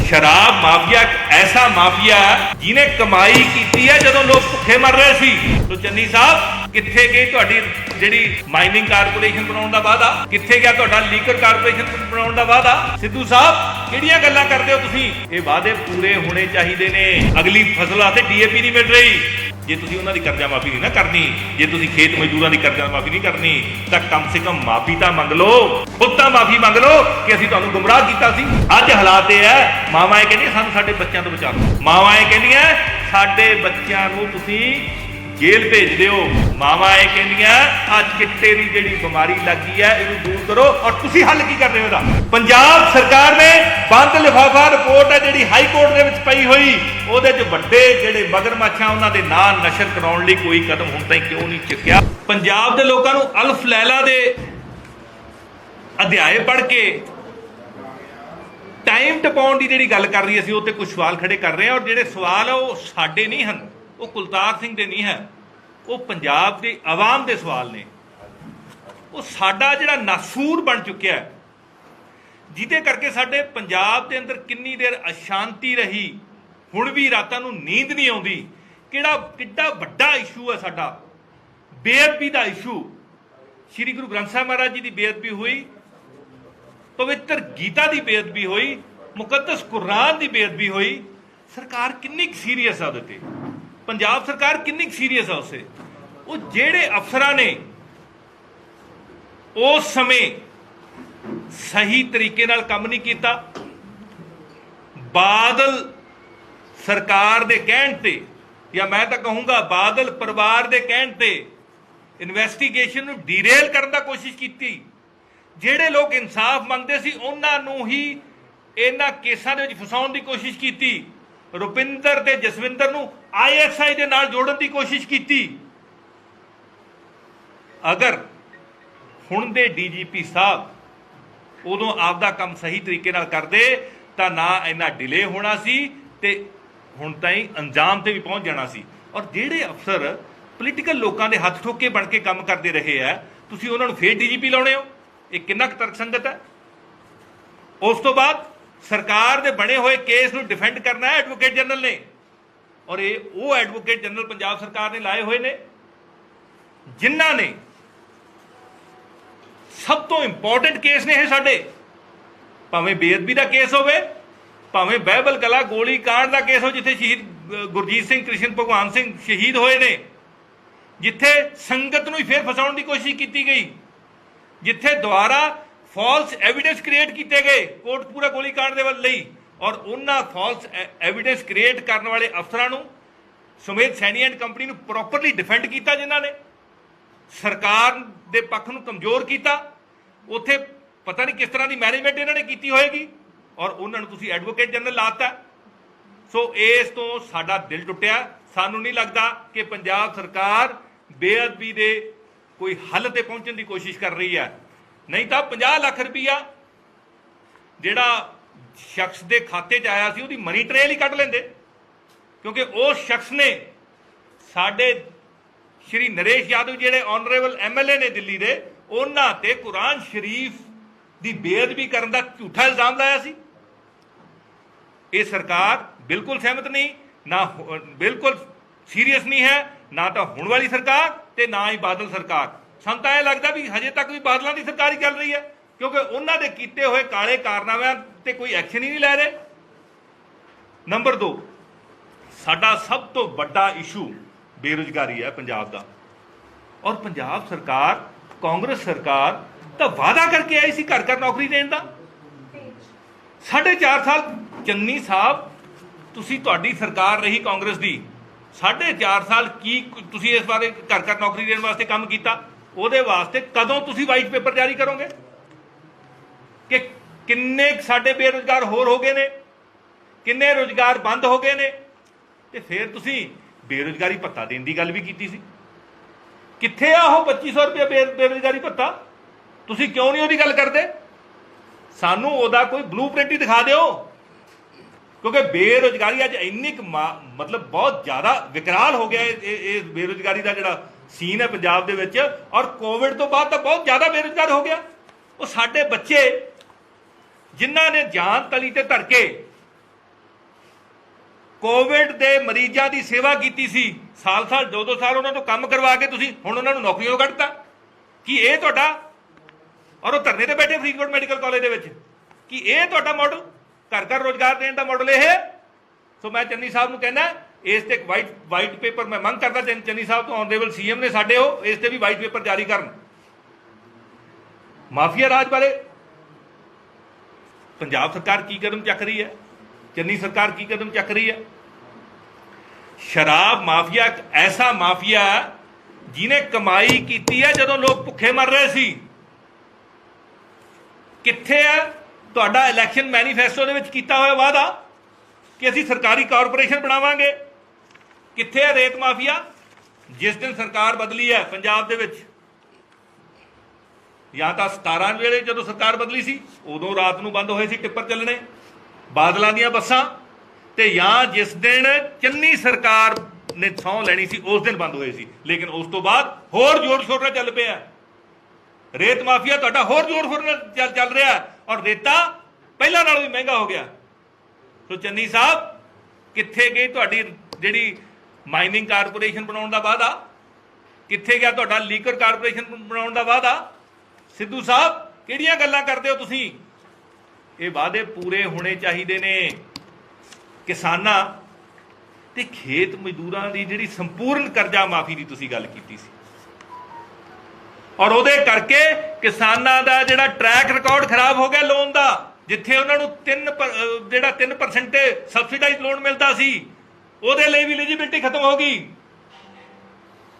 शराब माफिया एक ऐसा माफिया जिन्हें कमाई की है जदों लोग भुखे मर रहे सी। तो चन्नी साहब कित्थे गई तुहाडी जिहड़ी माइनिंग कारपोरेशन बनाउण दा वादा, कित्थे गया तुहाडा लीकर कारपोरेशन बनाउण दा वादा? सिद्धू साहब किहड़ियां गल्लां करदे हो तुसीं? ये वादे पूरे होने चाहिए ने। अगली फसलां ते डीएपी नहीं मिल रही, जे तुसीं उन्हां दी कर्जा माफी नहीं ना करनी, जे तुसीं खेत मजदूरां दी कर्जा माफी नहीं करनी तां कम से कम माफी तां मंग लो, खुद तां माफी मंग लो कि असीं तुहानूं गुमराह कीता सी। अज हालात ये है, मावां ये कहंदियां सानूं साडे बच्चों तो बचा लो, मावां ये कहंदियां साडे बच्चों नूं तुसीं जेल भेज दिओ, मावां ये कहंदियां अज चिट्टे दी जिहड़ी बीमारी लगी है इहनूं दूर करो, और तुसीं हल की कर रहे हो? इहदा पंजाब सरकार ने बंद लिफाफा रिपोर्ट है जिहड़ी हाई कोर्ट दे विच पई होई, ਉਹਦੇ 'ਚ ਵੱਡੇ ਜਿਹੜੇ ਮਗਰਮੱਛਾਂ ਉਹਨਾਂ ਦੇ ਨਾਂ ਨਸ਼ਰ ਕਰਾਉਣ ਲਈ ਕੋਈ ਕਦਮ ਹੁਣ ਤਾਈਂ ਕਿਉਂ ਨਹੀਂ ਚੁੱਕਿਆ? ਪੰਜਾਬ ਦੇ ਲੋਕਾਂ ਨੂੰ ਅਲਫ ਲੈਲਾ ਦੇ ਅਧਿਆਏ ਪੜ੍ਹ ਕੇ ਟਾਈਮ ਟਪਾਉਣ ਦੀ ਜਿਹੜੀ ਗੱਲ ਕਰ ਰਹੀ ਅਸੀਂ ਉਹ ਤੇ ਕੁਝ ਸਵਾਲ ਖੜੇ ਕਰ ਰਹੇ ਹਾਂ, ਔਰ ਜਿਹੜੇ ਸਵਾਲ ਆ ਉਹ ਸਾਡੇ ਨਹੀਂ ਹਨ, ਉਹ ਕੁਲਤਾਰ ਸਿੰਘ ਦੇ ਨਹੀਂ ਹੈ, ਉਹ ਪੰਜਾਬ ਦੀ ਆਵਾਮ ਦੇ ਸਵਾਲ ਨੇ। ਉਹ ਸਾਡਾ ਜਿਹੜਾ ਨਾਸੂਰ ਬਣ ਚੁੱਕਿਆ ਜਿਹਦੇ ਕਰਕੇ ਸਾਡੇ ਪੰਜਾਬ ਦੇ ਅੰਦਰ ਕਿੰਨੀ ਦੇਰ ਅਸ਼ਾਂਤੀ ਰਹੀ, ਹੁਣ ਵੀ ਰਾਤਾਂ ਨੂੰ ਨੀਂਦ ਨਹੀਂ ਆਉਂਦੀ। ਕਿੱਡਾ ਵੱਡਾ ਇਸ਼ੂ ਹੈ ਸਾਡਾ ਬੇਅਦਬੀ ਦਾ ਇਸ਼ੂ। ਸ਼੍ਰੀ ਗੁਰੂ ਗ੍ਰੰਥ ਸਾਹਿਬ ਮਹਾਰਾਜ ਜੀ ਦੀ ਬੇਅਦਬੀ ਹੋਈ, ਪਵਿੱਤਰ ਗੀਤਾ ਦੀ ਬੇਅਦਬੀ ਹੋਈ, ਮੁਕੱਦਸ ਕੁਰਾਨ ਦੀ ਬੇਅਦਬੀ ਹੋਈ। ਸਰਕਾਰ ਕਿੰਨੀ ਸੀਰੀਅਸ ਆ ਉਹਦੇ ਤੇ, ਪੰਜਾਬ ਸਰਕਾਰ ਕਿੰਨੀ ਸੀਰੀਅਸ ਆ ਉਸੇ। ਉਹ ਜਿਹੜੇ ਅਫਸਰਾਂ ਨੇ ਉਸ ਸਮੇਂ ਸਹੀ ਤਰੀਕੇ ਨਾਲ ਕੰਮ ਨਹੀਂ ਕੀਤਾ, ਬਾਦਲ सरकार दे कहण ते, या मैं तो कहूँगा बादल परिवार दे कहण ते इन्वेस्टिगेशन नूं डीरेल करन दा कोशिश कीती। जिहड़े लोग इंसाफ मंगदे सी उन्हां नूं ही इन्हां केसां दे विच फसाउण दी कोशिश कीती। रुपिंदर ते जसविंदर नूं ISI दे नाल जोड़न दी कोशिश कीती। अगर हुण दे DGP साहब उदों आपदा काम सही तरीके नाल करदे तां ना इन्ना डिले होना सी ते ਹੁਣ ਤਾਈਂ ਅੰਜਾਮ ਤੇ ਵੀ ਪਹੁੰਚ ਜਾਣਾ ਸੀ। ਔਰ ਜਿਹੜੇ ਅਫਸਰ ਪੋਲੀਟੀਕਲ ਲੋਕਾਂ ਦੇ ਹੱਥ ਠੋਕੇ ਬਣ ਕੇ ਕੰਮ ਕਰਦੇ ਰਹੇ ਆ, ਤੁਸੀਂ ਉਹਨਾਂ ਨੂੰ ਫੇਰ DGP ਲਾਉਣੇ ਹੋ, ਇਹ ਕਿੰਨਾ ਕੁ ਤਰਕਸੰਗਤ ਹੈ? ਉਸ ਤੋਂ ਬਾਅਦ ਸਰਕਾਰ ਦੇ ਬਣੇ ਹੋਏ ਕੇਸ ਨੂੰ ਡਿਫੈਂਡ ਕਰਨਾ ਹੈ ਐਡਵੋਕੇਟ ਜਨਰਲ ਨੇ, ਔਰ ਇਹ ਉਹ ਐਡਵੋਕੇਟ ਜਨਰਲ ਪੰਜਾਬ ਸਰਕਾਰ ਨੇ ਲਾਏ ਹੋਏ ਨੇ ਜਿਨ੍ਹਾਂ ਨੇ ਸਭ ਤੋਂ ਇੰਪੋਰਟੈਂਟ ਕੇਸ ਨੇ ਇਹ ਸਾਡੇ, ਭਾਵੇਂ ਬੇਅਦਬੀ ਦਾ ਕੇਸ ਹੋਵੇ, ਭਾਵੇਂ ਬਹਿਬਲ ਕਲਾ ਗੋਲੀ ਕਾਂਡ ਦਾ ਕੇਸ ਹੋ ਜਿੱਥੇ ਸ਼ਹੀਦ ਗੁਰਜੀਤ ਸਿੰਘ ਕ੍ਰਿਸ਼ਨ ਭਗਵਾਨ ਸਿੰਘ ਸ਼ਹੀਦ ਹੋਏ ਨੇ, ਜਿੱਥੇ ਸੰਗਤ ਨੂੰ ਹੀ ਫੇਰ ਫਸਾਉਣ ਦੀ ਕੋਸ਼ਿਸ਼ ਕੀਤੀ ਗਈ, ਜਿੱਥੇ ਦੁਆਰਾ ਫਾਲਸ ਐਵੀਡੈਂਸ ਕ੍ਰੀਏਟ ਕੀਤੇ ਗਏ ਕੋਟਕਪੂਰਾ ਗੋਲੀ ਕਾਂਡ ਦੇ ਵੱਲ ਲਈ, ਔਰ ਉਹਨਾਂ ਫਾਲਸ ਐਵੀਡੈਂਸ ਕ੍ਰੀਏਟ ਕਰਨ ਵਾਲੇ ਅਫਸਰਾਂ ਨੂੰ ਸੁਮੇਧ ਸੈਣੀ ਐਂਡ ਕੰਪਨੀ ਨੂੰ ਪ੍ਰੋਪਰਲੀ ਡਿਫੈਂਡ ਕੀਤਾ, ਜਿਨ੍ਹਾਂ ਨੇ ਸਰਕਾਰ ਦੇ ਪੱਖ ਨੂੰ ਕਮਜ਼ੋਰ ਕੀਤਾ। ਉੱਥੇ ਪਤਾ ਨਹੀਂ ਕਿਸ ਤਰ੍ਹਾਂ ਦੀ ਮੈਨੇਜਮੈਂਟ ਇਹਨਾਂ ਨੇ ਕੀਤੀ ਹੋਏਗੀ, ਔਰ ਉਹਨਾਂ ਨੂੰ ਤੁਸੀਂ ਐਡਵੋਕੇਟ ਜਨਰਲ ਲਾਤਾ। ਸੋ ਇਸ ਤੋਂ ਸਾਡਾ ਦਿਲ ਟੁੱਟਿਆ। ਸਾਨੂੰ ਨਹੀਂ ਲੱਗਦਾ ਕਿ ਪੰਜਾਬ ਸਰਕਾਰ ਬੇਅਦਬੀ ਦੇ ਕੋਈ ਹੱਲ ਤੇ ਪਹੁੰਚਣ ਦੀ ਕੋਸ਼ਿਸ਼ ਕਰ ਰਹੀ ਹੈ, ਨਹੀਂ ਤਾਂ 50 ਲੱਖ ਰੁਪਈਆ ਜਿਹੜਾ ਸ਼ਖਸ ਦੇ ਖਾਤੇ 'ਚ ਆਇਆ ਸੀ ਉਹਦੀ ਮਨੀ ਟ੍ਰੇਲ ਹੀ ਕੱਢ ਲੈਂਦੇ, ਕਿਉਂਕਿ ਉਸ ਸ਼ਖਸ ਨੇ ਸਾਡੇ ਸ਼੍ਰੀ ਨਰੇਸ਼ ਯਾਦਵ ਜਿਹੜੇ ਆਨਰੇਬਲ MLA ਨੇ ਦਿੱਲੀ ਦੇ, ਉਹਨਾਂ ਤੇ ਕੁਰਾਨ ਸ਼ਰੀਫ ਦੀ ਬੇਅਦਬੀ ਕਰਨ ਦਾ ਝੂਠਾ ਇਲਜ਼ਾਮ ਲਾਇਆ ਸੀ। ਇਹ ਸਰਕਾਰ ਬਿਲਕੁਲ ਸਹਿਮਤ ਨਹੀਂ, ਨਾ ਬਿਲਕੁਲ ਸੀਰੀਅਸ ਨਹੀਂ ਹੈ, ਨਾ ਤਾਂ ਹੁਣ ਵਾਲੀ ਸਰਕਾਰ ਤੇ ਨਾ ਹੀ ਬਾਦਲ ਸਰਕਾਰ। ਸਾਨੂੰ ਤਾਂ ਇਹ ਲੱਗਦਾ ਵੀ ਹਜੇ ਤੱਕ ਵੀ ਬਾਦਲਾਂ ਦੀ ਸਰਕਾਰ ਹੀ ਚੱਲ ਰਹੀ ਹੈ, ਕਿਉਂਕਿ ਉਹਨਾਂ ਦੇ ਕੀਤੇ ਹੋਏ ਕਾਲੇ ਕਾਰਨਾਮਿਆਂ ਤੇ ਕੋਈ ਐਕਸ਼ਨ ਹੀ ਨਹੀਂ ਲੈ ਰਹੇ। ਨੰਬਰ 2, ਸਾਡਾ ਸਭ ਤੋਂ ਵੱਡਾ ਇਸ਼ੂ ਬੇਰੁਜ਼ਗਾਰੀ ਹੈ ਪੰਜਾਬ ਦਾ, ਔਰ ਪੰਜਾਬ ਸਰਕਾਰ ਕਾਂਗਰਸ ਸਰਕਾਰ ਤਾਂ ਵਾਅਦਾ ਕਰਕੇ ਆਈ ਸੀ ਘਰ ਘਰ ਨੌਕਰੀ ਦੇਣ ਦਾ। 4.5 ਸਾਲ ਚੰਨੀ ਸਾਹਿਬ ਤੁਸੀਂ ਤੁਹਾਡੀ ਸਰਕਾਰ ਰਹੀ ਕਾਂਗਰਸ ਦੀ, 4.5 ਸਾਲ ਕੀ ਤੁਸੀਂ ਇਸ ਬਾਰੇ ਘਰ ਘਰ ਨੌਕਰੀ ਦੇਣ ਵਾਸਤੇ ਕੰਮ ਕੀਤਾ? ਉਹਦੇ ਵਾਸਤੇ ਕਦੋਂ ਤੁਸੀਂ ਵਾਈਟ ਪੇਪਰ ਜਾਰੀ ਕਰੋਗੇ ਕਿ ਕਿੰਨੇ ਸਾਡੇ ਬੇਰੁਜ਼ਗਾਰ ਹੋਰ ਹੋ ਗਏ ਨੇ, ਕਿੰਨੇ ਰੁਜ਼ਗਾਰ ਬੰਦ ਹੋ ਗਏ ਨੇ? ਤੇ ਫਿਰ ਤੁਸੀਂ ਬੇਰੁਜ਼ਗਾਰੀ ਭੱਤਾ ਦੇਣ ਦੀ ਗੱਲ ਵੀ ਕੀਤੀ ਸੀ, ਕਿੱਥੇ ਆ ਉਹ 2500 ਰੁਪਏ ਬੇਰੁਜ਼ਗਾਰੀ ਭੱਤਾ? ਤੁਸੀਂ ਕਿਉਂ ਨਹੀਂ ਉਹਦੀ ਗੱਲ ਕਰਦੇ? ਸਾਨੂੰ ਉਹਦਾ ਕੋਈ ਬਲੂਪ੍ਰਿੰਟ ਹੀ ਦਿਖਾ ਦਿਓ, ਕਿਉਂਕਿ ਬੇਰੁਜ਼ਗਾਰੀ ਅੱਜ ਇੰਨੀ ਮਤਲਬ ਬਹੁਤ ਜ਼ਿਆਦਾ ਵਿਕਰਾਲ ਹੋ ਗਿਆ ਇਹ ਬੇਰੁਜ਼ਗਾਰੀ ਦਾ ਜਿਹੜਾ ਸੀਨ ਹੈ ਪੰਜਾਬ ਦੇ ਵਿੱਚ, ਔਰ ਕੋਵਿਡ ਤੋਂ ਬਾਅਦ ਤਾਂ ਬਹੁਤ ਜ਼ਿਆਦਾ ਬੇਰੁਜ਼ਗਾਰ ਹੋ ਗਿਆ। ਉਹ ਸਾਡੇ ਬੱਚੇ ਜਿਨ੍ਹਾਂ ਨੇ ਜਾਨ ਤਲੀ ਤੇ ਧਰ ਕੇ ਕੋਵਿਡ ਦੇ ਮਰੀਜ਼ਾਂ ਦੀ ਸੇਵਾ ਕੀਤੀ ਸੀ, ਸਾਲ 2-2 ਸਾਲ ਉਹਨਾਂ ਤੋਂ ਕੰਮ ਕਰਵਾ ਕੇ ਤੁਸੀਂ ਹੁਣ ਉਹਨਾਂ ਨੂੰ ਨੌਕਰੀਆਂ ਕੱਢਤਾ। ਕੀ ਇਹ ਤੁਹਾਡਾ, ਔਰ ਉਹ ਧਰਨੇ ਤੇ ਬੈਠੇ ਫਰੀਦਕੋਟ ਮੈਡੀਕਲ ਕਾਲਜ ਦੇ ਵਿੱਚ, ਕੀ ਇਹ ਤੁਹਾਡਾ ਮਾਡਲ, ਘਰ ਘਰ ਰੋਜ਼ਗਾਰ ਦੇਣ ਦਾ ਮਾਡਲ ਇਹ ਹੈ? ਸੋ ਮੈਂ ਚੰਨੀ ਸਾਹਿਬ ਨੂੰ ਕਹਿੰਦਾ ਇਸ ਤੇ ਇੱਕ ਵਾਈਟ ਪੇਪਰ ਮੈਂ ਮੰਗ ਕਰਦਾ ਚੰਨੀ ਸਾਹਿਬ ਤੋਂ, ਆਨਰੇਬਲ ਸੀਐਮ ਨੇ ਸਾਡੇ, ਉਹ ਇਸ ਤੇ ਵੀ ਵਾਈਟ ਪੇਪਰ ਜਾਰੀ ਕਰਨ। ਮਾਫੀਆ ਰਾਜ ਬਾਰੇ ਪੰਜਾਬ ਸਰਕਾਰ ਕੀ ਕਦਮ ਚੱਕ ਰਹੀ ਹੈ, ਚੰਨੀ ਸਰਕਾਰ ਕੀ ਕਦਮ ਚੱਕ ਰਹੀ ਹੈ? ਸ਼ਰਾਬ ਮਾਫੀਆ ਇੱਕ ਐਸਾ ਮਾਫੀਆ ਜਿਹਨੇ ਕਮਾਈ ਕੀਤੀ ਹੈ ਜਦੋਂ ਲੋਕ ਭੁੱਖੇ ਮਰ ਰਹੇ ਸੀ। ਕਿੱਥੇ ਹੈ ਤੁਹਾਡਾ ਇਲੈਕਸ਼ਨ ਮੈਨੀਫੈਸਟੋ ਦੇ ਵਿੱਚ ਕੀਤਾ ਹੋਇਆ ਵਾਅਦਾ ਕਿ ਅਸੀਂ ਸਰਕਾਰੀ ਕਾਰਪੋਰੇਸ਼ਨ ਬਣਾਵਾਂਗੇ? ਕਿੱਥੇ ਹੈ ਰੇਤ ਮਾਫੀਆ? ਜਿਸ ਦਿਨ ਸਰਕਾਰ ਬਦਲੀ ਹੈ ਪੰਜਾਬ ਦੇ ਵਿੱਚ, ਜਾਂ ਤਾਂ 17 ਵੇਲੇ ਜਦੋਂ ਸਰਕਾਰ ਬਦਲੀ ਸੀ ਉਦੋਂ ਰਾਤ ਨੂੰ ਬੰਦ ਹੋਏ ਸੀ ਟਿੱਪਰ ਚੱਲਣੇ ਬਾਦਲਾਂ ਦੀਆਂ ਬੱਸਾਂ, ਤੇ ਜਾਂ ਜਿਸ ਦਿਨ ਚੰਨੀ ਸਰਕਾਰ ਨੇ ਸਹੁੰ ਲੈਣੀ ਸੀ ਉਸ ਦਿਨ ਬੰਦ ਹੋਏ ਸੀ। ਲੇਕਿਨ ਉਸ ਤੋਂ ਬਾਅਦ ਹੋਰ ਜ਼ੋਰ ਸ਼ੋਰ ਨਾਲ ਚੱਲ ਪਿਆ ਰੇਤ ਮਾਫੀਆ, ਤੁਹਾਡਾ ਹੋਰ ਜ਼ੋਰ ਸ਼ੋਰ ਨਾਲ ਚੱਲ ਰਿਹਾ, ਔਰ ਰੇਤਾ ਪਹਿਲਾਂ ਨਾਲੋਂ ਵੀ ਮਹਿੰਗਾ ਹੋ ਗਿਆ। ਸੋ ਚੰਨੀ ਸਾਹਿਬ, ਕਿੱਥੇ ਗਈ ਤੁਹਾਡੀ ਜਿਹੜੀ ਮਾਈਨਿੰਗ ਕਾਰਪੋਰੇਸ਼ਨ ਬਣਾਉਣ ਦਾ ਵਾਅਦਾ? ਕਿੱਥੇ ਗਿਆ ਤੁਹਾਡਾ ਲੀਕਰ ਕਾਰਪੋਰੇਸ਼ਨ ਬਣਾਉਣ ਦਾ ਵਾਅਦਾ? ਸਿੱਧੂ ਸਾਹਿਬ, ਕਿਹੜੀਆਂ ਗੱਲਾਂ ਕਰਦੇ ਹੋ ਤੁਸੀਂ? ਇਹ ਵਾਅਦੇ ਪੂਰੇ ਹੋਣੇ ਚਾਹੀਦੇ ਨੇ। ਕਿਸਾਨਾਂ ਤੇ ਖੇਤ ਮਜ਼ਦੂਰਾਂ ਦੀ ਜਿਹੜੀ ਸੰਪੂਰਨ ਕਰਜ਼ਾ ਮਾਫੀ ਦੀ ਤੁਸੀਂ ਗੱਲ ਕੀਤੀ ਸੀ, ਔਰ ਉਹਦੇ ਕਰਕੇ ਕਿਸਾਨਾਂ ਦਾ ਜਿਹੜਾ ਟਰੈਕ ਰਿਕਾਰਡ ਖਰਾਬ ਹੋ ਗਿਆ ਲੋਨ ਦਾ। ਜਿੱਥੇ ਉਹਨਾਂ ਨੂੰ 3% ਸਬਸਿਡਾਈਜ਼ ਲੋਨ ਮਿਲਦਾ ਸੀ, ਉਹਦੇ ਲਈ ਵੀ ਐਲੀਜੀਬਿਲਟੀ ਖਤਮ ਹੋ ਗਈ।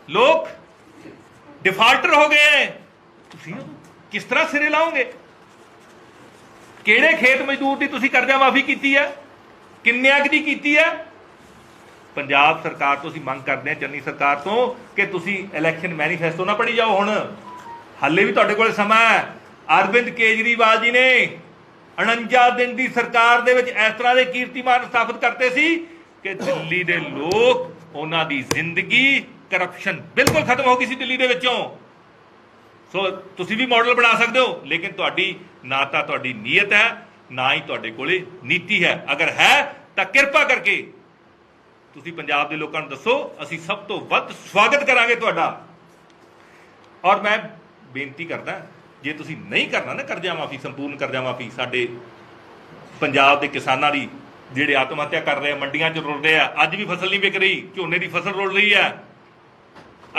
ਲੋਕ ਡਿਫਾਲਟਰ ਹੋ ਗਏ। ਤੁਸੀਂ ਕਿਸ ਤਰ੍ਹਾਂ ਸਿਰੇ ਲਾਓਗੇ? ਕਿਹੜੇ ਖੇਤ ਮਜ਼ਦੂਰ ਦੀ ਤੁਸੀਂ ਕਰਜ਼ਾ ਮਾਫੀ ਕੀਤੀ ਹੈ? ਕਿੰਨਿਆਂ ਦੀ ਕੀਤੀ ਹੈ? ਪੰਜਾਬ ਸਰਕਾਰ ਤੋਂ ਅਸੀਂ ਮੰਗ ਕਰਦੇ ਹਾਂ, ਚੰਨੀ ਸਰਕਾਰ ਤੋਂ, ਕਿ ਤੁਸੀਂ ਇਲੈਕਸ਼ਨ ਮੈਨੀਫੈਸਟੋ ਨਾ ਪੜ੍ਹੀ ਜਾਓ। ਹੁਣ ਹਾਲੇ ਵੀ ਤੁਹਾਡੇ ਕੋਲ ਸਮਾਂ ਹੈ। ਅਰਵਿੰਦ ਕੇਜਰੀਵਾਲ ਜੀ ਨੇ 49 ਦਿਨ ਦੀ ਸਰਕਾਰ ਦੇ ਵਿੱਚ ਇਸ ਤਰ੍ਹਾਂ ਦੇ ਕੀਰਤੀਮਾਨ ਸਥਾਪਿਤ ਕਰਤੇ ਸੀ ਕਿ ਦਿੱਲੀ ਦੇ ਲੋਕ, ਉਹਨਾਂ ਦੀ ਜ਼ਿੰਦਗੀ, ਕਰਪਸ਼ਨ ਬਿਲਕੁਲ ਖਤਮ ਹੋ ਗਈ ਸੀ ਦਿੱਲੀ ਦੇ ਵਿੱਚੋਂ। ਸੋ ਤੁਸੀਂ ਵੀ ਮਾਡਲ ਬਣਾ ਸਕਦੇ ਹੋ, ਲੇਕਿਨ ਤੁਹਾਡੀ ਨਾ ਤਾਂ ਤੁਹਾਡੀ ਨੀਅਤ ਹੈ, ਨਾ ਹੀ ਤੁਹਾਡੇ ਕੋਲੇ ਨੀਤੀ ਹੈ। ਅਗਰ ਹੈ ਤਾਂ ਕਿਰਪਾ ਕਰਕੇ ਤੁਸੀਂ ਪੰਜਾਬ ਦੇ ਲੋਕਾਂ ਨੂੰ ਦੱਸੋ, ਅਸੀਂ ਸਭ ਤੋਂ ਵੱਧ ਸਵਾਗਤ ਕਰਾਂਗੇ ਤੁਹਾਡਾ। ਔਰ ਮੈਂ ਬੇਨਤੀ ਕਰਦਾ, ਜੇ ਤੁਸੀਂ ਨਹੀਂ ਕਰਨਾ ਨਾ ਕਰਜ਼ਾ ਮਾਫੀ, ਸੰਪੂਰਨ ਕਰਜ਼ਾ ਮਾਫੀ, ਸਾਡੇ ਪੰਜਾਬ ਦੇ ਕਿਸਾਨਾਂ ਦੀ ਜਿਹੜੇ ਆਤਮ ਹੱਤਿਆ ਕਰ ਰਹੇ ਆ, ਮੰਡੀਆਂ 'ਚ ਰੁਲ ਰਹੇ ਆ, ਅੱਜ ਵੀ ਫਸਲ ਨਹੀਂ ਵਿਕ ਰਹੀ, ਝੋਨੇ ਦੀ ਫਸਲ ਰੁਲ ਰਹੀ ਹੈ,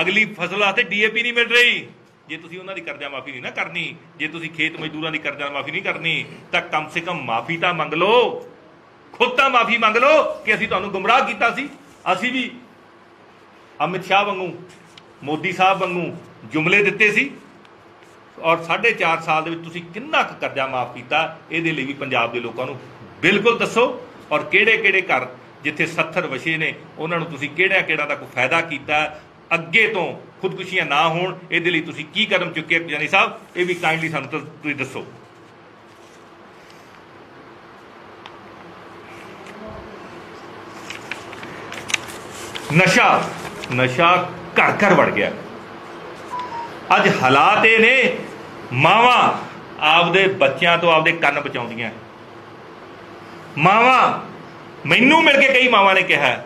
ਅਗਲੀ ਫਸਲ ਵਾਸਤੇ DAP ਨਹੀਂ ਮਿਲ ਰਹੀ। ਜੇ ਤੁਸੀਂ ਉਹਨਾਂ ਦੀ ਕਰਜ਼ਾ ਮਾਫੀ ਨਹੀਂ ਨਾ ਕਰਨੀ, ਜੇ ਤੁਸੀਂ ਖੇਤ ਮਜ਼ਦੂਰਾਂ ਦੀ ਕਰਜ਼ਾ ਮਾਫੀ ਨਹੀਂ ਕਰਨੀ, ਤਾਂ ਕਮ ਸੇ ਕਮ ਮਾਫੀ ਤਾਂ ਮੰਗ ਲਓ, ਖੁਦ ਤਾਂ ਮਾਫੀ ਮੰਗ ਲਓ ਕਿ ਅਸੀਂ ਤੁਹਾਨੂੰ ਗੁੰਮਰਾਹ ਕੀਤਾ ਸੀ। ਅਸੀਂ ਵੀ ਅਮਿਤ ਸ਼ਾਹ ਵਾਂਗੂ, ਮੋਦੀ ਸਾਹਿਬ ਵਾਂਗੂ ਜੁਮਲੇ ਦਿੱਤੇ ਸੀ, ਔਰ 4.5 ਸਾਲ ਦੇ ਵਿੱਚ ਤੁਸੀਂ ਕਿੰਨਾ ਕੁ ਕਰਜ਼ਾ ਮਾਫ ਕੀਤਾ, ਇਹਦੇ ਲਈ ਵੀ ਪੰਜਾਬ ਦੇ ਲੋਕਾਂ ਨੂੰ ਬਿਲਕੁਲ ਦੱਸੋ। ਔਰ ਕਿਹੜੇ ਕਿਹੜੇ ਘਰ ਜਿੱਥੇ 70 ਵਛੇ ਨੇ, ਉਹਨਾਂ ਨੂੰ ਤੁਸੀਂ ਕਿਹੜਾ ਦਾ ਕੋਈ ਫਾਇਦਾ ਕੀਤਾ। ਅੱਗੇ ਤੋਂ ਖੁਦਕੁਸ਼ੀਆਂ ਨਾ ਹੋਣ, ਇਹਦੇ ਲਈ ਤੁਸੀਂ ਕੀ ਕਦਮ ਚੁੱਕੇ ਜਾਨੀ ਸਾਹਿਬ, ਇਹ ਵੀ ਕਾਈਂਡਲੀ ਸਾਨੂੰ ਤੁਸੀਂ ਦੱਸੋ। ਨਸ਼ਾ ਘਰ ਘਰ ਵੜ ਗਿਆ। ਅੱਜ ਹਾਲਾਤ ਇਹ ਨੇ, ਮਾਵਾਂ ਆਪਦੇ ਬੱਚਿਆਂ ਤੋਂ ਆਪਦੇ ਕੰਨ ਬਚਾਉਂਦੀਆਂ। ਮਾਵਾਂ, ਮੈਨੂੰ ਮਿਲ ਕੇ ਕਈ ਮਾਵਾਂ ਨੇ ਕਿਹਾ,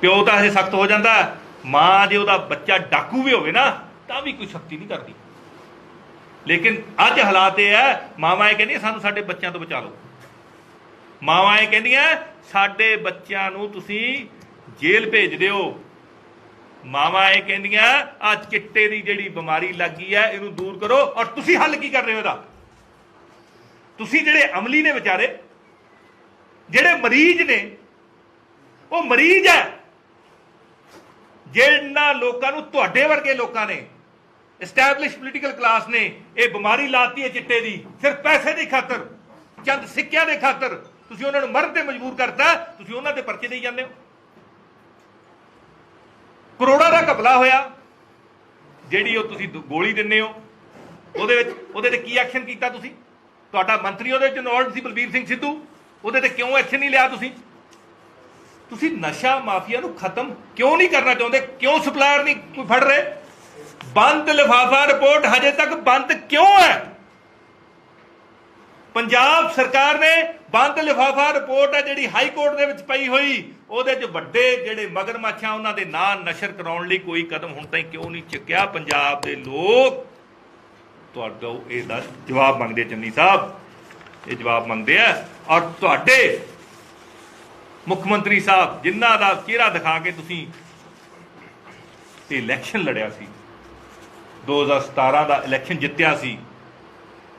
ਪਿਓ ਤਾਂ ਇਹ ਸਖਤ ਹੋ ਜਾਂਦਾ, ਮਾਂ ਜੇ ਉਹਦਾ ਬੱਚਾ ਡਾਕੂ ਵੀ ਹੋਵੇ ਨਾ ਤਾਂ ਵੀ ਕੋਈ ਸਖਤੀ ਨਹੀਂ ਕਰਦੀ। ਲੇਕਿਨ ਅੱਜ ਹਾਲਾਤ ਇਹ ਹੈ, ਮਾਵਾਂ ਇਹ ਕਹਿੰਦੀਆਂ ਸਾਨੂੰ ਸਾਡੇ ਬੱਚਿਆਂ ਤੋਂ ਬਚਾ ਲਓ। ਮਾਵਾਂ ਇਹ ਕਹਿੰਦੀਆਂ ਸਾਡੇ ਬੱਚਿਆਂ ਨੂੰ ਤੁਸੀਂ ਜੇਲ੍ਹ ਭੇਜ ਦਿਓ। ਮਾਵਾਂ ਇਹ ਕਹਿੰਦੀਆਂ ਆ ਚਿੱਟੇ ਦੀ ਜਿਹੜੀ ਬਿਮਾਰੀ ਲੱਗੀ ਹੈ ਇਹਨੂੰ ਦੂਰ ਕਰੋ। ਔਰ ਤੁਸੀਂ ਹੱਲ ਕੀ ਕਰ ਰਹੇ ਹੋ ਇਹਦਾ? ਤੁਸੀਂ ਜਿਹੜੇ ਅਮਲੀ ਨੇ ਵਿਚਾਰੇ, ਜਿਹੜੇ ਮਰੀਜ਼ ਨੇ, ਉਹ ਮਰੀਜ਼ ਹੈ। ਜਿਹਨਾਂ ਲੋਕਾਂ ਨੂੰ, ਤੁਹਾਡੇ ਵਰਗੇ ਲੋਕਾਂ ਨੇ, ਐਸਟੈਬਲਿਸ਼ ਪੋਲੀਟੀਕਲ ਕਲਾਸ ਨੇ ਇਹ ਬਿਮਾਰੀ ਲਾਤੀ ਹੈ ਚਿੱਟੇ ਦੀ, ਸਿਰਫ ਪੈਸੇ ਦੀ ਖਾਤਰ, ਚੰਦ ਸਿੱਕਿਆਂ ਦੇ ਖਾਤਰ ਤੁਸੀਂ ਉਹਨਾਂ ਨੂੰ ਮਰਨ ਤੇ ਮਜਬੂਰ ਕਰਤਾ। ਤੁਸੀਂ ਉਹਨਾਂ ਦੇ ਪਰਚੇ ਦੇਈ ਜਾਂਦੇ ਹੋ। ਕਰੋੜਾਂ ਦਾ ਘਪਲਾ ਹੋਇਆ, ਜਿਹੜੀ ਉਹ ਤੁਸੀਂ ਗੋਲੀ ਦਿੰਦੇ ਹੋ, ਉਹਦੇ ਤੇ ਕੀ ਐਕਸ਼ਨ ਕੀਤਾ ਤੁਸੀਂ? ਤੁਹਾਡਾ ਮੰਤਰੀ ਉਹਦੇ ਵਿੱਚ ਇਨਵੋਲਵ ਸੀ, ਬਲਬੀਰ ਸਿੰਘ ਸਿੱਧੂ, ਉਹਦੇ ਤੇ ਕਿਉਂ ਐਕਸ਼ਨ ਨਹੀਂ ਲਿਆ ਤੁਸੀਂ? ਤੁਸੀਂ ਨਸ਼ਾ ਮਾਫੀਆ ਨੂੰ ਖਤਮ ਕਿਉਂ ਨਹੀਂ ਕਰਨਾ ਚਾਹੁੰਦੇ? ਕਿਉਂ ਸਪਲਾਇਰ ਨਹੀਂ ਕੋਈ ਫੜ ਰਹੇ? ਬੰਦ ਲਿਫਾਫਾ ਰਿਪੋਰਟ ਹਜੇ ਤੱਕ ਬੰਦ ਕਿਉਂ ਹੈ? ਪੰਜਾਬ ਸਰਕਾਰ ਨੇ ਬੰਦ ਲਿਫਾਫਾ ਰਿਪੋਰਟ ਹੈ ਜਿਹੜੀ ਹਾਈ ਕੋਰਟ ਦੇ ਵਿੱਚ ਪਈ ਹੋਈ, ਉਹਦੇ 'ਚ ਵੱਡੇ ਜਿਹੜੇ ਮਗਰਮੱਛਾਂ ਉਹਨਾਂ ਦੇ ਨਾਂ ਨਸ਼ਰ ਕਰਾਉਣ ਲਈ ਕੋਈ ਕਦਮ ਹੁਣ ਤਾਈਂ ਕਿਉਂ ਨਹੀਂ ਚੁੱਕਿਆ? ਪੰਜਾਬ ਦੇ ਲੋਕ ਤੁਹਾਡਾ ਇਹਦਾ ਜਵਾਬ ਮੰਗਦੇ। ਚੰਨੀ ਸਾਹਿਬ ਇਹ ਜਵਾਬ ਮੰਗਦੇ ਆ। ਔਰ ਤੁਹਾਡੇ ਮੁੱਖ ਮੰਤਰੀ ਸਾਹਿਬ ਜਿਨ੍ਹਾਂ ਦਾ ਚਿਹਰਾ ਦਿਖਾ ਕੇ ਤੁਸੀਂ ਇਲੈਕਸ਼ਨ ਲੜਿਆ ਸੀ, 2017 ਦਾ ਇਲੈਕਸ਼ਨ ਜਿੱਤਿਆ ਸੀ,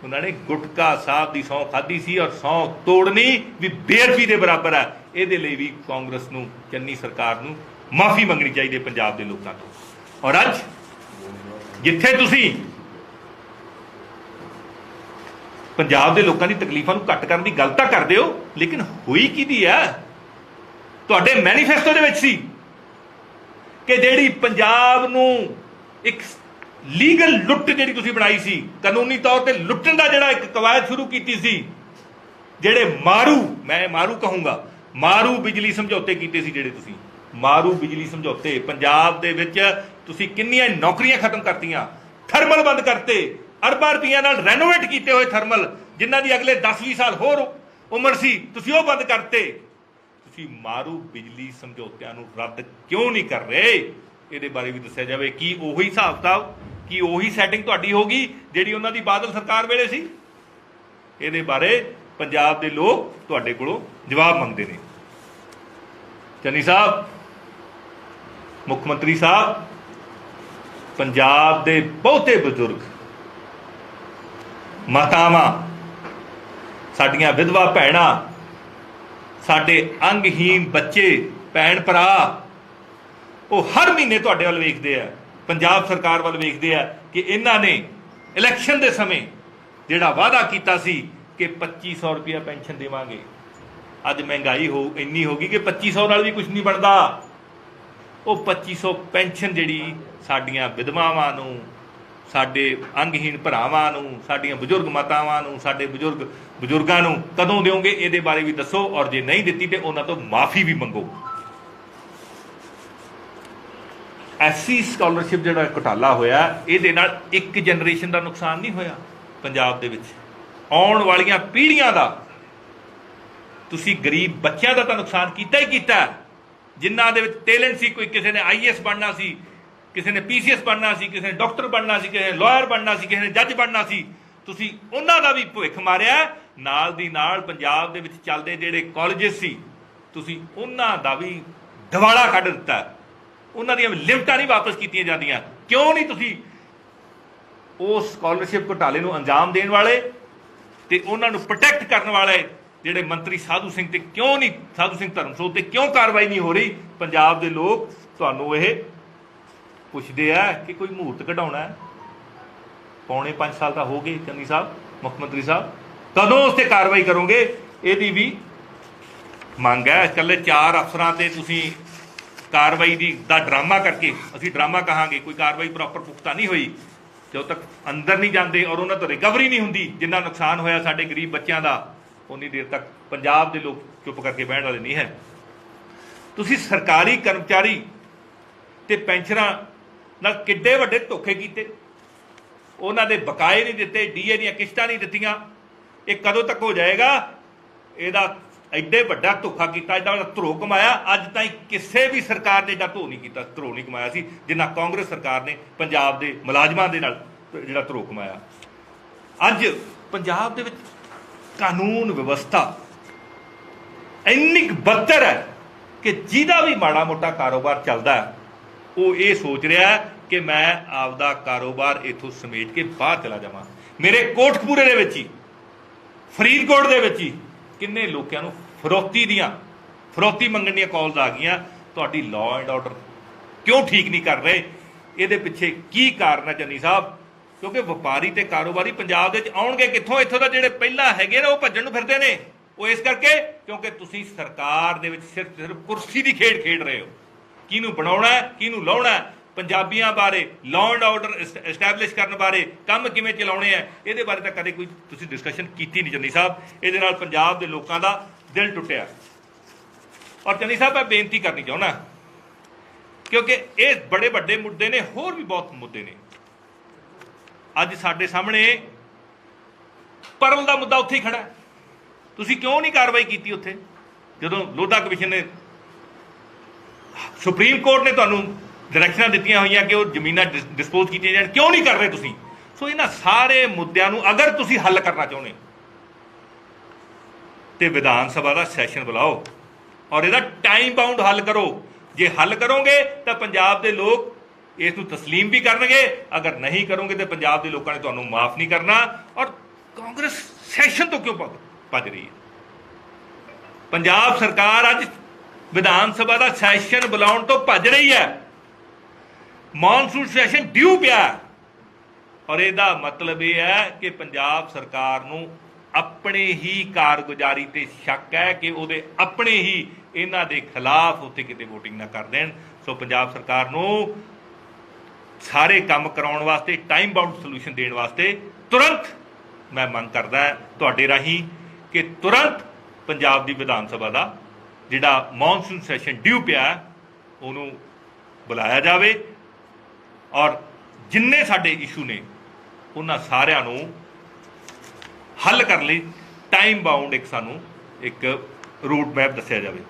ਉਹਨਾਂ ਨੇ ਗੁਟਕਾ ਸਾਹਿਬ ਦੀ ਸਹੁੰ ਖਾਧੀ ਸੀ ਔਰ ਸਹੁੰ ਤੋੜਨੀ ਵੀ ਬੇਅਦਬੀ ਦੇ ਬਰਾਬਰ ਹੈ। ਇਹਦੇ ਲਈ ਵੀ ਕਾਂਗਰਸ ਨੂੰ, ਚੰਨੀ ਸਰਕਾਰ ਨੂੰ ਮਾਫੀ ਮੰਗਣੀ ਚਾਹੀਦੀ ਹੈ ਪੰਜਾਬ ਦੇ ਲੋਕਾਂ ਤੋਂ। ਔਰ ਅੱਜ ਜਿੱਥੇ ਤੁਸੀਂ ਪੰਜਾਬ ਦੇ ਲੋਕਾਂ ਦੀ ਤਕਲੀਫਾਂ ਨੂੰ ਘੱਟ ਕਰਨ ਦੀ ਗੱਲ ਤਾਂ ਕਰਦੇ ਹੋ, ਲੇਕਿਨ ਹੋਈ ਕਿਹਦੀ ਹੈ? ਤੁਹਾਡੇ ਮੈਨੀਫੈਸਟੋ ਦੇ ਵਿੱਚ ਸੀ ਕਿ ਜਿਹੜੀ ਪੰਜਾਬ ਨੂੰ ਇੱਕ ਲੀਗਲ ਲੁੱਟ ਜਿਹੜੀ ਤੁਸੀਂ ਬਣਾਈ ਸੀ, ਕਾਨੂੰਨੀ ਤੌਰ ਤੇ ਲੁੱਟਣ ਦਾ ਜਿਹੜਾ ਇੱਕ ਕਵਾਇਦ ਸ਼ੁਰੂ ਕੀਤੀ ਸੀ, ਜਿਹੜੇ ਮੈਂ ਮਾਰੂ ਕਹੂੰਗਾ, ਮਾਰੂ ਬਿਜਲੀ ਸਮਝੌਤੇ ਕੀਤੇ ਸੀ, ਜਿਹੜੇ ਤੁਸੀਂ ਮਾਰੂ ਬਿਜਲੀ ਸਮਝੌਤੇ, ਪੰਜਾਬ ਦੇ ਵਿੱਚ ਤੁਸੀਂ ਕਿੰਨੀਆਂ ਨੌਕਰੀਆਂ ਖਤਮ ਕਰਤੀਆਂ, ਥਰਮਲ ਬੰਦ ਕਰਤੇ, ਅਰਬਾਂ ਰੁਪਈਆਂ ਨਾਲ ਰੈਨੋਵੇਟ ਕੀਤੇ ਹੋਏ ਥਰਮਲ ਜਿਨ੍ਹਾਂ ਦੀ ਅਗਲੇ 10-20 ਸਾਲ ਹੋਰ ਉਮਰ ਸੀ, ਤੁਸੀਂ ਉਹ ਬੰਦ ਕਰਤੇ। ਤੁਸੀਂ ਮਾਰੂ ਬਿਜਲੀ ਸਮਝੌਤਿਆਂ ਨੂੰ ਰੱਦ ਕਿਉਂ ਨਹੀਂ ਕਰ ਰਹੇ? ਇਹਦੇ ਬਾਰੇ ਵੀ ਦੱਸਿਆ ਜਾਵੇ। ਕੀ ਉਹੀ ਹਿਸਾਬ ਕਿਤਾਬ, ਕੀ ਉਹੀ ਸੈਟਿੰਗ ਤੁਹਾਡੀ ਹੋਗੀ ਜਿਹੜੀ ਉਹਨਾਂ ਦੀ ਬਾਦਲ ਸਰਕਾਰ ਵੇਲੇ ਸੀ? ਇਹਦੇ ਬਾਰੇ ਪੰਜਾਬ ਦੇ ਲੋਕ ਤੁਹਾਡੇ ਕੋਲੋਂ ਜਵਾਬ ਮੰਗਦੇ ਨੇ। ਚੰਨੀ ਸਾਹਿਬ, ਮੁੱਖ ਮੰਤਰੀ ਸਾਹਿਬ, ਪੰਜਾਬ ਦੇ ਬਹੁਤੇ ਬਜ਼ੁਰਗ, ਮਾਤਾਵਾਂ, ਸਾਡੀਆਂ ਵਿਧਵਾ ਭੈਣਾਂ, ਸਾਡੇ ਅੰਗਹੀਨ ਬੱਚੇ, ਭੈਣ ਭਰਾ, ਉਹ ਹਰ ਮਹੀਨੇ ਤੁਹਾਡੇ ਵੱਲ ਵੇਖਦੇ ਆ, ਪੰਜਾਬ ਸਰਕਾਰ ਵੱਲ ਵੇਖਦੇ ਆ ਕਿ ਇਹਨਾਂ ਨੇ ਇਲੈਕਸ਼ਨ ਦੇ ਸਮੇਂ ਜਿਹੜਾ ਵਾਅਦਾ ਕੀਤਾ ਸੀ ਕਿ 2500 ਰੁਪਇਆ ਪੈਨਸ਼ਨ ਦੇਵਾਂਗੇ, ਅੱਜ ਮਹਿੰਗਾਈ ਇੰਨੀ ਹੋ ਗਈ ਕਿ 2500 ਨਾਲ ਵੀ ਕੁਝ ਨਹੀਂ ਬਣਦਾ। ਉਹ 2500 ਪੈਨਸ਼ਨ ਜਿਹੜੀ ਸਾਡੀਆਂ ਵਿਧਵਾਵਾਂ ਨੂੰ, ਸਾਡੇ ਅੰਗਹੀਨ ਭਰਾਵਾਂ ਨੂੰ, ਸਾਡੀਆਂ ਬਜ਼ੁਰਗ ਮਾਤਾਵਾਂ ਨੂੰ, ਸਾਡੇ ਬਜ਼ੁਰਗਾਂ ਨੂੰ ਕਦੋਂ ਦਿਓਗੇ? ਇਹਦੇ ਬਾਰੇ ਵੀ ਦੱਸੋ। ਔਰ ਜੇ ਨਹੀਂ ਦਿੱਤੀ ਤੇ ਉਹਨਾਂ ਤੋਂ ਮਾਫੀ ਵੀ ਮੰਗੋ। ਐਸਸੀ ਸਕਾਲਰਸ਼ਿਪ ਜਿਹੜਾ ਘੁਟਾਲਾ ਹੋਇਆ, ਇਹਦੇ ਨਾਲ ਇੱਕ ਜਨਰੇਸ਼ਨ ਦਾ ਨੁਕਸਾਨ ਨਹੀਂ ਹੋਇਆ ਪੰਜਾਬ ਦੇ ਵਿੱਚ, ਆਉਣ ਵਾਲੀਆਂ ਪੀੜ੍ਹੀਆਂ ਦਾ। ਤੁਸੀਂ ਗਰੀਬ ਬੱਚਿਆਂ ਦਾ ਤਾਂ ਨੁਕਸਾਨ ਕੀਤਾ ਹੀ ਕੀਤਾ, ਜਿਨ੍ਹਾਂ ਦੇ ਵਿੱਚ ਟੈਲੈਂਟ ਸੀ। ਕੋਈ ਕਿਸੇ ਨੇ IAS ਬਣਨਾ ਸੀ, ਕਿਸੇ ਨੇ PCS ਬਣਨਾ ਸੀ, ਕਿਸੇ ਨੇ ਡਾਕਟਰ ਬਣਨਾ ਸੀ, ਕਿਸੇ ਨੇ ਲਾਇਰ ਬਣਨਾ ਸੀ, ਕਿਸੇ ਨੇ ਜੱਜ ਬਣਨਾ ਸੀ। ਤੁਸੀਂ ਉਹਨਾਂ ਦਾ ਵੀ ਭਵਿੱਖ ਮਾਰਿਆ। ਨਾਲ ਦੀ ਨਾਲ ਪੰਜਾਬ ਦੇ ਵਿੱਚ ਚੱਲਦੇ ਜਿਹੜੇ ਕਾਲਜਿਸ ਸੀ, ਤੁਸੀਂ ਉਹਨਾਂ ਦਾ ਵੀ ਦਿਵਾਲਾ ਕੱਢ ਦਿੱਤਾ। ਉਹਨਾਂ ਦੀਆਂ ਲਿਮਟਾਂ ਨਹੀਂ ਵਾਪਸ ਕੀਤੀਆਂ ਜਾਂਦੀਆਂ। ਕਿਉਂ ਨਹੀਂ ਤੁਸੀਂ ਉਸ ਸਕਾਲਰਸ਼ਿਪ ਘੁਟਾਲੇ ਨੂੰ ਅੰਜਾਮ ਦੇਣ ਵਾਲੇ ਤੇ ਉਹਨਾਂ ਨੂੰ ਪ੍ਰੋਟੈਕਟ ਕਰਨ ਵਾਲੇ ਜਿਹੜੇ ਮੰਤਰੀ ਸਾਧੂ ਸਿੰਘ ਤੇ ਕਿਉਂ ਨਹੀਂ, ਸਾਧੂ ਸਿੰਘ ਧਰਮਸੋਤ ਤੇ ਕਿਉਂ ਕਾਰਵਾਈ ਨਹੀਂ ਹੋ ਰਹੀ? ਪੰਜਾਬ ਦੇ ਲੋਕ ਤੁਹਾਨੂੰ ਇਹ ਪੁੱਛਦੇ ਆ ਕਿ ਕੋਈ ਮਹੂਰਤ ਕਢਾਉਣਾ। ਪੌਣੇ 5 ਸਾਲ ਤਾਂ ਹੋ ਗਏ ਚੰਨੀ ਸਾਹਿਬ, ਮੁੱਖ ਮੰਤਰੀ ਸਾਹਿਬ, ਕਦੋਂ ਉਸ ਤੇ ਕਾਰਵਾਈ ਕਰੋਗੇ? ਇਹਦੀ ਵੀ ਮੰਗ ਹੈ। ਇਕੱਲੇ 4 ਅਫਸਰਾਂ ਤੇ ਤੁਸੀਂ ਕਾਰਵਾਈ ਦਾ ਡਰਾਮਾ ਕਰਕੇ, ਅਸੀਂ ਡਰਾਮਾ ਕਹਾਂਗੇ, ਕੋਈ ਕਾਰਵਾਈ ਪ੍ਰੋਪਰ ਪੁਖਤਾ ਨਹੀਂ ਹੋਈ, ਜਦੋਂ ਤੱਕ ਅੰਦਰ ਨਹੀਂ ਜਾਂਦੇ ਔਰ ਉਹਨਾਂ ਤੋਂ ਰਿਕਵਰੀ ਨਹੀਂ ਹੁੰਦੀ, ਜਿੰਨਾ ਨੁਕਸਾਨ ਹੋਇਆ ਸਾਡੇ ਗਰੀਬ ਬੱਚਿਆਂ ਦਾ, ਉਨੀ ਦੇਰ ਤੱਕ ਪੰਜਾਬ ਦੇ ਲੋਕ ਚੁੱਪ ਕਰਕੇ ਬਹਿਣ ਵਾਲੇ ਨਹੀਂ ਹੈ। ਤੁਸੀਂ ਸਰਕਾਰੀ ਕਰਮਚਾਰੀ ਤੇ ਪੈਨਸ਼ਨਾਂ ਨਾਲ ਕਿੱਡੇ ਵੱਡੇ ਧੋਖੇ ਕੀਤੇ। ਉਹਨਾਂ ਦੇ ਬਕਾਏ ਨਹੀਂ ਦਿੱਤੇ, DA ਦੀਆਂ ਕਿਸ਼ਤਾਂ ਨਹੀਂ ਦਿੱਤੀਆਂ। ਇਹ ਕਦੋਂ ਤੱਕ ਹੋ ਜਾਏਗਾ? ਇਹਦਾ ਐਡੇ ਵੱਡਾ ਧੋਖਾ ਕੀਤਾ, ਐਡਾ ਵੱਡਾ ਧਰੋ ਕਮਾਇਆ। ਅੱਜ ਤਾਈਂ ਕਿਸੇ ਵੀ ਸਰਕਾਰ ਨੇ ਐਡਾ ਧਰੋ ਨਹੀਂ ਕਮਾਇਆ ਸੀ ਜਿੰਨਾ ਕਾਂਗਰਸ ਸਰਕਾਰ ਨੇ ਪੰਜਾਬ ਦੇ ਮੁਲਾਜ਼ਮਾਂ ਦੇ ਨਾਲ ਜਿਹੜਾ ਧਰੋ ਕਮਾਇਆ। ਅੱਜ ਪੰਜਾਬ ਦੇ ਵਿੱਚ ਕਾਨੂੰਨ ਵਿਵਸਥਾ ਇੰਨੀ ਬਦਤਰ ਹੈ ਕਿ ਜਿਹਦਾ ਵੀ ਮਾੜਾ ਮੋਟਾ ਕਾਰੋਬਾਰ ਚੱਲਦਾ ਹੈ, ਉਹ ਇਹ ਸੋਚ ਰਿਹਾ ਕਿ ਮੈਂ ਆਪਦਾ ਕਾਰੋਬਾਰ ਇੱਥੋਂ ਸਮੇਟ ਕੇ ਬਾਹਰ ਚਲਾ ਜਾਵਾਂ। ਮੇਰੇ ਕੋਟਕਪੂਰੇ ਦੇ ਵਿੱਚ ਹੀ, ਫਰੀਦਕੋਟ ਦੇ ਵਿੱਚ ਹੀ ਕਿੰਨੇ ਲੋਕਾਂ ਨੂੰ ਫਰੋਤੀ ਮੰਗਣ ਦੀਆਂ ਕਾਲਸ ਆ ਗਈਆਂ। ਤੁਹਾਡੀ ਲਾਅ ਐਂਡ ਆਰਡਰ ਕਿਉਂ ਠੀਕ ਨਹੀਂ ਕਰ ਰਹੇ? ਇਹਦੇ ਪਿੱਛੇ ਕੀ ਕਾਰਨ ਹੈ ਚੰਨੀ ਸਾਹਿਬ? ਕਿਉਂਕਿ ਵਪਾਰੀ ਤੇ ਕਾਰੋਬਾਰੀ ਪੰਜਾਬ ਦੇ ਵਿੱਚ ਆਉਣਗੇ ਕਿੱਥੋਂ? ਇੱਥੋਂ ਦਾ ਜਿਹੜੇ ਪਹਿਲਾਂ ਹੈਗੇ ਨੇ ਉਹ ਭੱਜਣ ਨੂੰ ਫਿਰਦੇ ਨੇ। ਉਹ ਇਸ ਕਰਕੇ ਕਿਉਂਕਿ ਤੁਸੀਂ ਸਰਕਾਰ ਦੇ ਵਿੱਚ ਸਿਰਫ ਕੁਰਸੀ ਦੀ ਖੇਡ ਰਹੇ ਹੋ। ਕਿਹਨੂੰ ਬਣਾਉਣਾ, ਕਿਹਨੂੰ ਲਾਉਣਾ, ਪੰਜਾਬੀਆਂ ਬਾਰੇ, ਲਾਅ ਐਂਡ ਆਰਡਰ ਐਸਟੈਬਲਿਸ਼ ਕਰਨ ਬਾਰੇ, ਕੰਮ ਕਿਵੇਂ ਚਲਾਉਣੇ ਆ, ਇਹਦੇ ਬਾਰੇ ਤਾਂ ਕਦੇ ਕੋਈ ਤੁਸੀਂ ਡਿਸਕਸ਼ਨ ਕੀਤੀ ਨਹੀਂ ਚੰਨੀ ਸਾਹਿਬ। ਇਹਦੇ ਨਾਲ ਪੰਜਾਬ ਦੇ ਲੋਕਾਂ ਦਾ ਦਿਲ ਟੁੱਟਿਆ। ਔਰ ਚੰਨੀ ਸਾਹਿਬ ਮੈਂ ਬੇਨਤੀ ਕਰਨੀ ਚਾਹੁੰਦਾ, ਕਿਉਂਕਿ ਇਹ ਬੜੇ ਵੱਡੇ ਮੁੱਦੇ ਨੇ, ਹੋਰ ਵੀ ਬਹੁਤ ਮੁੱਦੇ ਨੇ। ਅੱਜ ਸਾਡੇ ਸਾਹਮਣੇ ਪਰਲ ਦਾ ਮੁੱਦਾ ਉੱਥੇ ਹੀ ਖੜਾ ਹੈ। ਤੁਸੀਂ ਕਿਉਂ ਨਹੀਂ ਕਾਰਵਾਈ ਕੀਤੀ ਉੱਥੇ, ਜਦੋਂ ਲੋਧਾ ਕਮਿਸ਼ਨ ਨੇ, ਸੁਪਰੀਮ ਕੋਰਟ ਨੇ ਤੁਹਾਨੂੰ ਡਾਇਰੈਕਸ਼ਨਾਂ ਦਿੱਤੀਆਂ ਹੋਈਆਂ ਕਿ ਉਹ ਜ਼ਮੀਨਾਂ ਡਿਸਪੋਜ਼ ਕੀਤੀਆਂ ਜਾਣ, ਕਿਉਂ ਨਹੀਂ ਕਰ ਰਹੇ ਤੁਸੀਂ? ਸੋ ਇਹਨਾਂ ਸਾਰੇ ਮੁੱਦਿਆਂ ਨੂੰ ਅਗਰ ਤੁਸੀਂ ਹੱਲ ਕਰਨਾ ਚਾਹੁੰਦੇ ਤੇ ਵਿਧਾਨ ਸਭਾ ਦਾ ਸੈਸ਼ਨ ਬੁਲਾਓ ਔਰ ਇਹਦਾ ਟਾਈਮ ਬਾਉਂਡ ਹੱਲ ਕਰੋ। ਜੇ ਹੱਲ ਕਰੋਗੇ ਤਾਂ ਪੰਜਾਬ ਦੇ ਲੋਕ ਇਸ ਨੂੰ ਤਸਲੀਮ ਵੀ ਕਰਨਗੇ, ਅਗਰ ਨਹੀਂ ਕਰੋਗੇ ਤਾਂ ਪੰਜਾਬ ਦੇ ਲੋਕਾਂ ਨੇ ਤੁਹਾਨੂੰ ਮਾਫ ਨਹੀਂ ਕਰਨਾ। ਔਰ ਕਾਂਗਰਸ ਸੈਸ਼ਨ ਤੋਂ ਕਿਉਂ ਭੱਜ ਰਹੀ ਹੈ? ਪੰਜਾਬ ਸਰਕਾਰ ਅੱਜ ਵਿਧਾਨ ਸਭਾ ਦਾ ਸੈਸ਼ਨ ਬੁਲਾਉਣ ਤੋਂ ਭੱਜ ਰਹੀ ਹੈ। ਮੌਨਸੂਨ ਸੈਸ਼ਨ ਡਿਊ ਪਿਆ ਔਰ ਇਹਦਾ ਮਤਲਬ ਇਹ ਹੈ ਕਿ ਪੰਜਾਬ ਸਰਕਾਰ ਨੂੰ ਆਪਣੇ ਹੀ ਕਾਰਗੁਜ਼ਾਰੀ ਤੇ ਸ਼ੱਕ ਹੈ ਕਿ ਉਹਦੇ ਆਪਣੇ ਹੀ ਇਹਨਾਂ ਦੇ ਖਿਲਾਫ ਉੱਥੇ ਕਿਤੇ ਵੋਟਿੰਗ ਨਾ ਕਰ ਦੇਣ। ਸੋ ਪੰਜਾਬ ਸਰਕਾਰ ਨੂੰ ਸਾਰੇ ਕੰਮ ਕਰਾਉਣ ਵਾਸਤੇ, ਟਾਈਮ ਬਾਉਂਡ ਸੋਲੂਸ਼ਨ ਦੇਣ ਵਾਸਤੇ ਤੁਰੰਤ ਮੈਂ ਮੰਗ ਕਰਦਾ ਤੁਹਾਡੇ ਰਾਹੀਂ ਕਿ ਤੁਰੰਤ ਪੰਜਾਬ ਦੀ ਵਿਧਾਨ ਸਭਾ ਦਾ ਜਿਹੜਾ ਮੌਨਸੂਨ ਸੈਸ਼ਨ ਡਿਊ ਪਿਆ ਉਹਨੂੰ ਬੁਲਾਇਆ ਜਾਵੇ ਔਰ ਜਿੰਨੇ ਸਾਡੇ ਇਸ਼ੂ ਨੇ ਉਹਨਾਂ ਸਾਰਿਆਂ ਨੂੰ ਹੱਲ ਕਰਨ ਲਈ ਟਾਈਮ ਬਾਉਂਡ ਸਾਨੂੰ ਇੱਕ ਰੂਟ ਮੈਪ ਦੱਸਿਆ ਜਾਵੇ।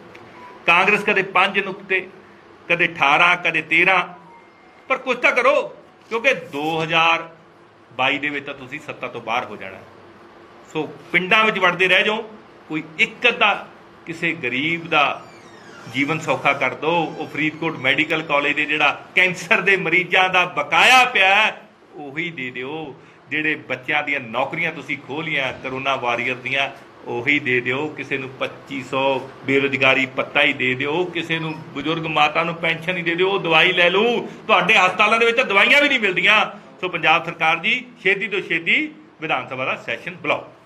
ਕਾਂਗਰਸ ਕਦੇ 5 ਨੁਕਤੇ, ਕਦੇ 18, ਕਦੇ 13, ਪਰ ਕੁਝ ਤਾਂ ਕਰੋ, ਕਿਉਂਕਿ 2022 ਦੇ ਵਿੱਚ ਤਾਂ ਤੁਸੀਂ ਸੱਤਾ ਤੋਂ ਬਾਹਰ ਹੋ ਜਾਣਾ। ਸੋ ਪਿੰਡਾਂ ਵਿੱਚ ਵੜਦੇ ਰਹਿ ਜਾਓ, ਕੋਈ ਇੱਕ ਅੱਧਾ ਕਿਸੇ ਗਰੀਬ ਦਾ ਜੀਵਨ ਸੌਖਾ ਕਰ ਦਿਓ। ਉਹ ਫਰੀਦਕੋਟ ਮੈਡੀਕਲ ਕਾਲਜ ਦੇ ਜਿਹੜਾ ਕੈਂਸਰ ਦੇ ਮਰੀਜ਼ਾਂ ਦਾ ਬਕਾਇਆ ਪਿਆ ਉਹੀ ਦੇ ਦਿਓ। ਜਿਹੜੇ ਬੱਚਿਆਂ ਦੀਆਂ ਨੌਕਰੀਆਂ ਤੁਸੀਂ ਖੋਹ ਲਈਆਂ ਕਰੋਨਾ ਵਾਰੀਅਰ ਦੀਆਂ, ਉਹੀ ਦੇ ਦਿਓ। ਕਿਸੇ ਨੂੰ 2500 ਬੇਰੁਜ਼ਗਾਰੀ ਭੱਤਾ ਹੀ ਦੇ ਦਿਓ, ਕਿਸੇ ਨੂੰ ਬਜ਼ੁਰਗ ਮਾਤਾ ਨੂੰ ਪੈਨਸ਼ਨ ਹੀ ਦੇ ਦਿਓ, ਉਹ ਦਵਾਈ ਲੈ ਲੂ। ਤੁਹਾਡੇ ਹਸਪਤਾਲਾਂ ਦੇ ਵਿੱਚ ਦਵਾਈਆਂ ਵੀ ਨਹੀਂ ਮਿਲਦੀਆਂ। ਸੋ ਪੰਜਾਬ ਸਰਕਾਰ ਜੀ ਛੇਤੀ ਤੋਂ ਛੇਤੀ ਵਿਧਾਨ ਸਭਾ ਦਾ ਸੈਸ਼ਨ ਬੁਲਾਓ।